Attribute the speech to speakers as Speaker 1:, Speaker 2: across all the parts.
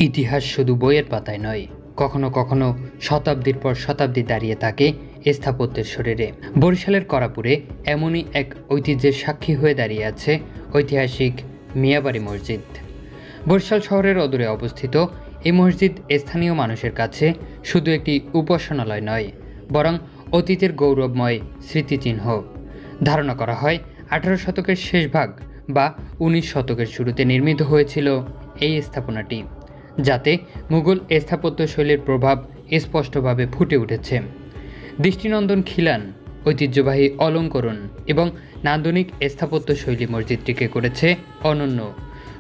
Speaker 1: ইতিহাস শুধু বইয়ের পাতায় নয়, কখনো কখনো শতাব্দীর পর শতাব্দী দাঁড়িয়ে থাকে স্থাপত্যের শরীরে। বরিশালের করাপুরে এমনই এক ঐতিহ্যের সাক্ষী হয়ে দাঁড়িয়ে আছে ঐতিহাসিক মিয়াবাড়ি মসজিদ। বরিশাল শহরের অদূরে অবস্থিত এই মসজিদ স্থানীয় মানুষের কাছে শুধু একটি উপাসনালয় নয়, বরং অতীতের গৌরবময় স্মৃতিচিহ্ন। ধারণা করা হয় 18 শতকের শেষ ভাগ বা 19 শতকের শুরুতে নির্মিত হয়েছিল এই স্থাপনাটি, যাতে মুঘল স্থাপত্যশৈলীর প্রভাব স্পষ্টভাবে ফুটে উঠেছে। দৃষ্টিনন্দন খিলান, ঐতিহ্যবাহী অলঙ্করণ এবং নান্দনিক স্থাপত্যশৈলী মসজিদটিকে করেছে অনন্য।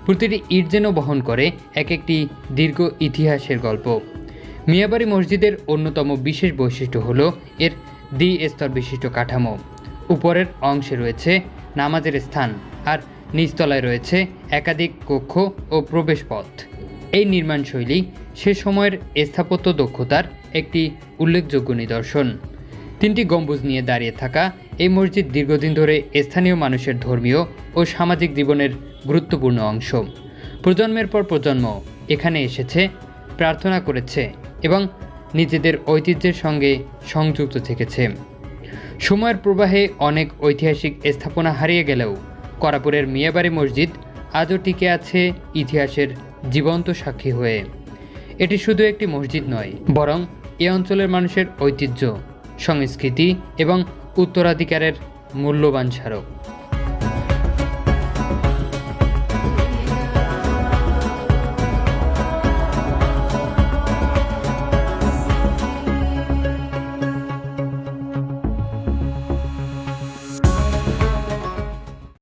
Speaker 1: প্রতিটি ইট যেন বহন করে এক একটি দীর্ঘ ইতিহাসের গল্প। মিয়াবাড়ি মসজিদের অন্যতম বিশেষ বৈশিষ্ট্য হল এর দ্বিস্তর বিশিষ্ট কাঠামো। উপরের অংশে রয়েছে নামাজের স্থান, আর নিচতলায় রয়েছে একাধিক কক্ষ ও প্রবেশপথ। এই নির্মাণশৈলী সে সময়ের স্থাপত্য দক্ষতার একটি উল্লেখযোগ্য নিদর্শন। 3টি গম্বুজ নিয়ে দাঁড়িয়ে থাকা এই মসজিদ দীর্ঘদিন ধরে স্থানীয় মানুষের ধর্মীয় ও সামাজিক জীবনের গুরুত্বপূর্ণ অংশ। প্রজন্মের পর প্রজন্ম এখানে এসেছে, প্রার্থনা করেছে এবং নিজেদের ঐতিহ্যের সঙ্গে সংযুক্ত থেকেছে। সময়ের প্রবাহে অনেক ঐতিহাসিক স্থাপনা হারিয়ে গেলেও করাপুরের মিয়াবাড়ি মসজিদ আজও টিকে আছে ইতিহাসের জীবন্ত সাক্ষী হয়ে। এটি শুধু একটি মসজিদ নয়, বরং এ অঞ্চলের মানুষের ঐতিহ্য, সংস্কৃতি এবং উত্তরাধিকারের মূল্যবান স্মারক।